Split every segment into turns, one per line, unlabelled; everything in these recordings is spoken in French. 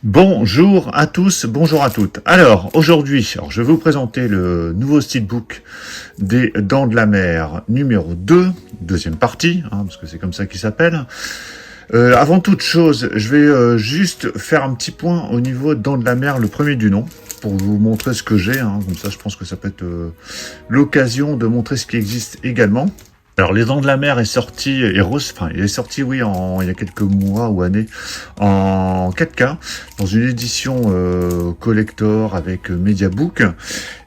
Bonjour à tous, bonjour à toutes. Alors, aujourd'hui, je vais vous présenter le nouveau steelbook des Dents de la Mer numéro 2, deuxième partie, parce que c'est comme ça qu'il s'appelle. Avant toute chose, je vais juste faire un petit point au niveau Dents de la Mer, le premier du nom, pour vous montrer ce que j'ai. Comme ça, je pense que ça peut être l'occasion de montrer ce qui existe également. Alors, Les Dents de la Mer est sorti, il est sorti, oui, il y a quelques mois ou années, en 4K, dans une édition collector avec Mediabook.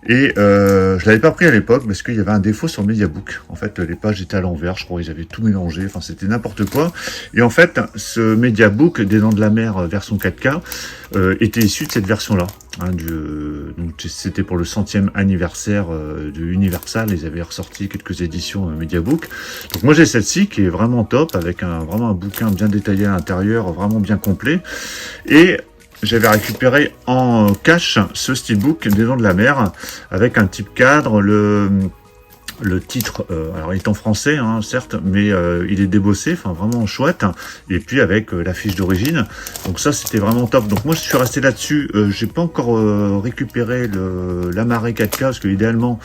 Et je l'avais pas pris à l'époque parce qu'il y avait un défaut sur Mediabook. En fait, les pages étaient à l'envers, je crois qu'ils avaient tout mélangé, enfin c'était n'importe quoi. Et en fait, ce Mediabook des Dents de la Mer version 4K était issu de cette version-là. Donc c'était pour le 100e anniversaire de Universal, ils avaient ressorti quelques éditions Mediabook. Donc moi j'ai celle-ci qui est vraiment top, avec vraiment un bouquin bien détaillé à l'intérieur, vraiment bien complet. Et j'avais récupéré en cash ce steelbook des Dents de la Mer avec un type cadre, le titre, alors il est en français, certes, mais il est débossé, enfin vraiment chouette, et puis avec la fiche d'origine. Donc ça, c'était vraiment top. Donc moi, je suis resté là-dessus. J'ai pas encore récupéré l'amarré 4K, parce que idéalement,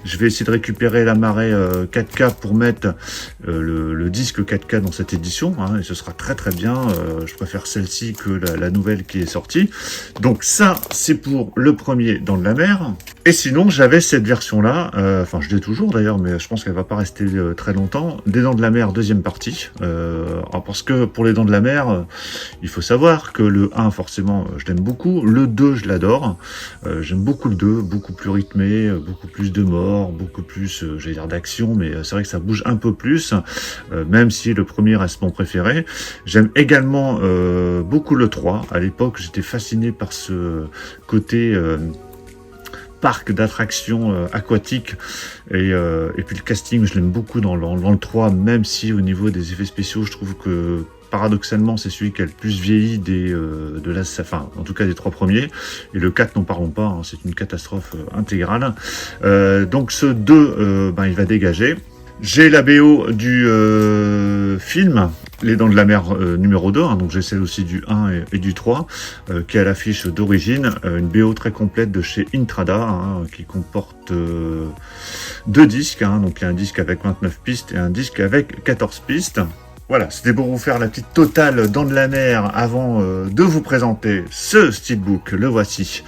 je vais essayer de récupérer l'amarré 4K pour mettre le disque 4K dans cette édition, et ce sera très très bien. Je préfère celle-ci que la nouvelle qui est sortie. Donc ça, c'est pour le premier Dents de la Mer. Et sinon, j'avais cette version-là, enfin je l'ai toujours d'ailleurs, mais je pense qu'elle va pas rester très longtemps, des Dents de la Mer, deuxième partie. Parce que pour les Dents de la Mer, il faut savoir que le 1, forcément, je l'aime beaucoup, le 2, je l'adore, j'aime beaucoup le 2, beaucoup plus rythmé, beaucoup plus de morts, beaucoup plus, j'allais dire d'action, mais c'est vrai que ça bouge un peu plus, même si le premier reste mon préféré. J'aime également beaucoup le 3, à l'époque j'étais fasciné par ce côté parc d'attractions aquatiques et puis le casting je l'aime beaucoup dans le 3, même si au niveau des effets spéciaux je trouve que paradoxalement c'est celui qui a le plus vieilli en tout cas des 3 premiers, et le 4 n'en parlons pas, c'est une catastrophe intégrale. Donc ce 2 il va dégager. J'ai la BO du film Les Dents de la Mer numéro 2, donc j'ai celle aussi du 1 et du 3, qui est à l'affiche d'origine, une BO très complète de chez Intrada, qui comporte 2 disques, donc il y a un disque avec 29 pistes et un disque avec 14 pistes. Voilà, c'était pour vous faire la petite totale Dents de la Mer avant de vous présenter ce steelbook, le voici,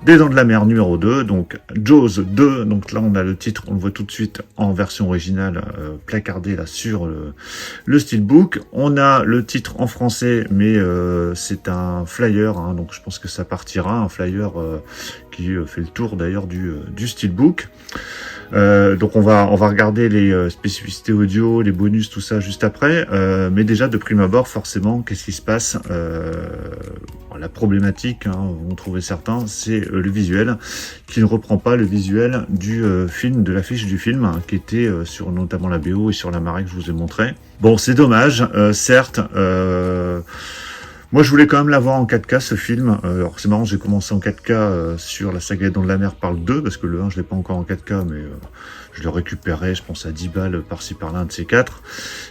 des Dents de la Mer numéro 2, donc Jaws 2, donc là on a le titre, on le voit tout de suite en version originale, placardé là sur le steelbook. On a le titre en français, mais c'est un flyer, donc je pense que ça partira, un flyer qui fait le tour d'ailleurs du steelbook. Donc on va regarder les spécificités audio, les bonus, tout ça juste après. Mais déjà de prime abord, forcément, qu'est-ce qui se passe? La problématique, vont trouver certains, c'est le visuel, qui ne reprend pas le visuel du film, de l'affiche du film, qui était sur notamment la BO et sur la marée que je vous ai montré. Bon, c'est dommage, certes. Moi, je voulais quand même l'avoir en 4K, ce film. Alors, c'est marrant, j'ai commencé en 4K sur la saga Dents de la Mer par le 2, parce que le 1, je l'ai pas encore en 4K, mais je le récupérais, je pense, à 10 balles par-ci, par-là, un de ces 4.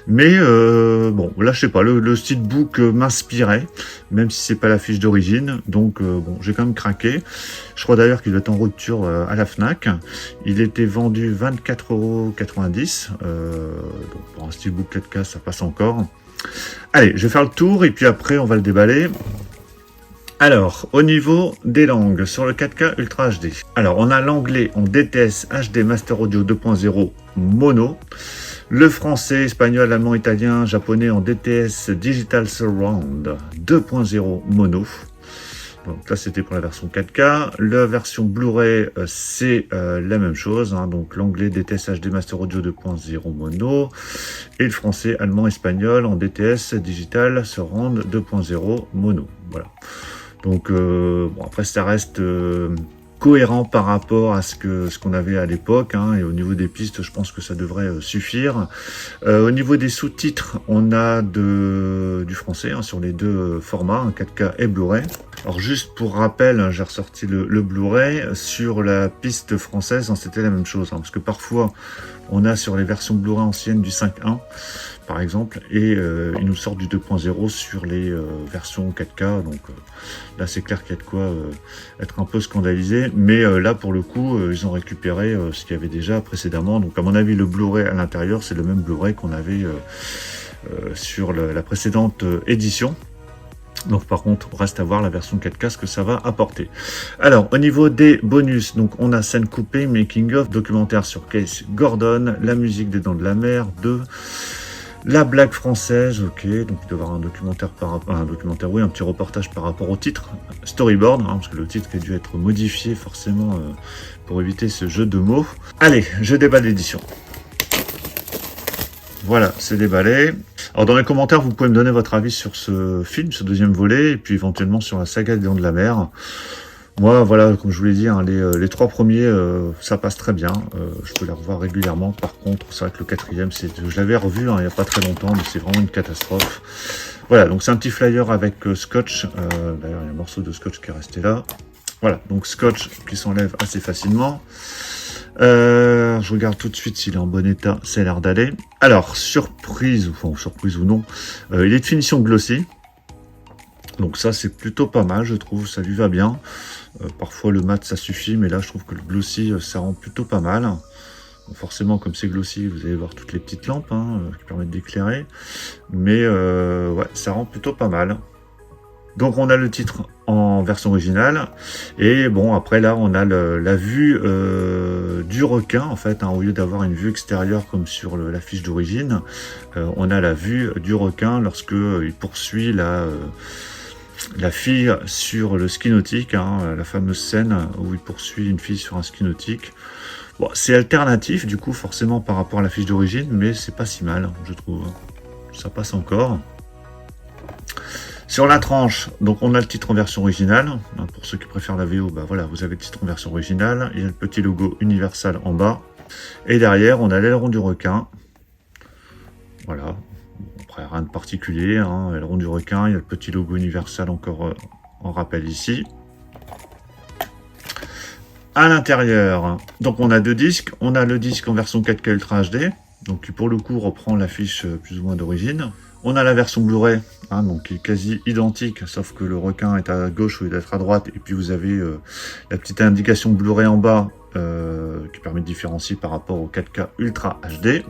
Mais, bon, là, je sais pas, le steelbook m'inspirait, même si c'est pas la fiche d'origine. Donc, bon, j'ai quand même craqué. Je crois d'ailleurs qu'il doit être en rupture à la Fnac. Il était vendu 24,90 €. Donc, pour un steelbook 4K, ça passe encore. Allez, je vais faire le tour et puis après on va le déballer. Alors, au niveau des langues, sur le 4K Ultra HD. Alors, on a l'anglais en DTS HD Master Audio 2.0 mono. Le français, espagnol, allemand, italien, japonais en DTS Digital Surround 2.0 mono. Donc là c'était pour la version 4K. La version Blu-ray c'est la même chose, donc l'anglais DTS HD Master Audio 2.0 mono et le français, allemand, espagnol en DTS Digital Surround 2.0 mono. Voilà. Donc bon, après ça reste cohérent par rapport à ce qu'on avait à l'époque, et au niveau des pistes, je pense que ça devrait suffire. Au niveau des sous-titres, on a du français sur les deux formats, 4K et Blu-ray. Alors juste pour rappel, j'ai ressorti le Blu-ray. Sur la piste française, c'était la même chose, parce que parfois on a sur les versions Blu-ray anciennes du 5.1 par exemple, et ils nous sortent du 2.0 sur les versions 4K, donc là c'est clair qu'il y a de quoi être un peu scandalisé, mais là pour le coup ils ont récupéré ce qu'il y avait déjà précédemment, donc à mon avis le Blu-ray à l'intérieur c'est le même Blu-ray qu'on avait sur la précédente édition. Donc par contre, reste à voir la version 4K ce que ça va apporter. Alors au niveau des bonus, donc on a scène coupée, making of, documentaire sur Case Gordon, la musique des Dents de la Mer, 2, la blague française, ok, donc il doit y avoir un documentaire un petit reportage par rapport au titre, storyboard, parce que le titre a dû être modifié forcément pour éviter ce jeu de mots. Allez, je déballe l'édition. Voilà, c'est déballé. Alors dans les commentaires, vous pouvez me donner votre avis sur ce film, ce deuxième volet, et puis éventuellement sur la saga des Dents de la Mer. Moi, voilà, comme je vous l'ai dit, les 3 premiers, ça passe très bien. Je peux les revoir régulièrement. Par contre, c'est vrai que le 4e, je l'avais revu il n'y a pas très longtemps, mais c'est vraiment une catastrophe. Voilà, donc c'est un petit flyer avec scotch. D'ailleurs, il y a un morceau de scotch qui est resté là. Voilà, donc scotch qui s'enlève assez facilement. Je regarde tout de suite s'il est en bon état, ça a l'air d'aller. Alors, surprise ou non, il est de finition glossy. Donc ça, c'est plutôt pas mal, je trouve, ça lui va bien. Parfois, le mat, ça suffit, mais là, je trouve que le glossy, ça rend plutôt pas mal. Bon, forcément, comme c'est glossy, vous allez voir toutes les petites lampes qui permettent d'éclairer. Mais ouais, ça rend plutôt pas mal. Donc on a le titre en version originale, et bon après là on a la vue du requin en fait, au lieu d'avoir une vue extérieure comme sur l'affiche d'origine, on a la vue du requin lorsque il poursuit la fille sur le ski nautique, la fameuse scène où il poursuit une fille sur un ski nautique. Bon, c'est alternatif du coup forcément par rapport à l'affiche d'origine, mais c'est pas si mal je trouve, ça passe encore. Sur la tranche, donc on a le titre en version originale. Pour ceux qui préfèrent la VO, voilà, vous avez le titre en version originale. Il y a le petit logo Universal en bas. Et derrière, on a l'aileron du requin. Voilà. Après, rien de particulier. L'aileron du requin, il y a le petit logo Universal encore en rappel ici. À l'intérieur, donc on a 2 disques. On a le disque en version 4K Ultra HD, donc qui pour le coup reprend l'affiche plus ou moins d'origine. On a la version Blu-ray, donc qui est quasi identique, sauf que le requin est à gauche au lieu d'être à droite, et puis vous avez la petite indication Blu-ray en bas qui permet de différencier par rapport au 4K Ultra HD.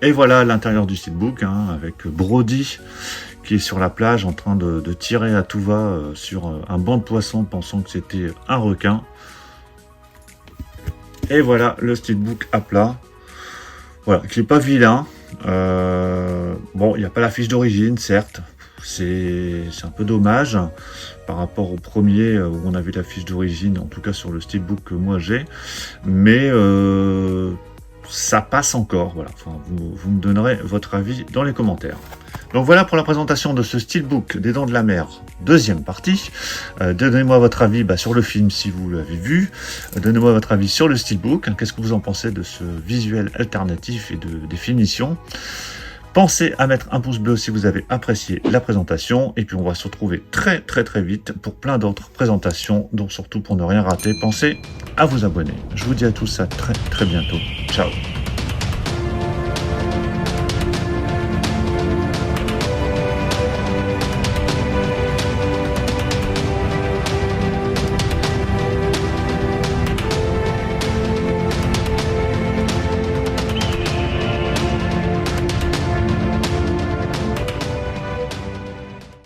Et voilà l'intérieur du steelbook, avec Brody qui est sur la plage en train de tirer à tout va sur un banc de poissons, pensant que c'était un requin. Et voilà le steelbook à plat, voilà, qui n'est pas vilain. Bon, il n'y a pas la fiche d'origine, certes, c'est un peu dommage par rapport au premier où on avait la fiche d'origine, en tout cas sur le steelbook que moi j'ai, mais ça passe encore, voilà. Enfin, vous me donnerez votre avis dans les commentaires. Donc voilà pour la présentation de ce steelbook des Dents de la Mer, deuxième partie. Donnez-moi votre avis sur le film si vous l'avez vu. Donnez-moi votre avis sur le steelbook. Qu'est-ce que vous en pensez de ce visuel alternatif et de définition? Pensez à mettre un pouce bleu si vous avez apprécié la présentation. Et puis on va se retrouver très vite pour plein d'autres présentations. Donc surtout pour ne rien rater, pensez à vous abonner. Je vous dis à tous à très bientôt. Ciao.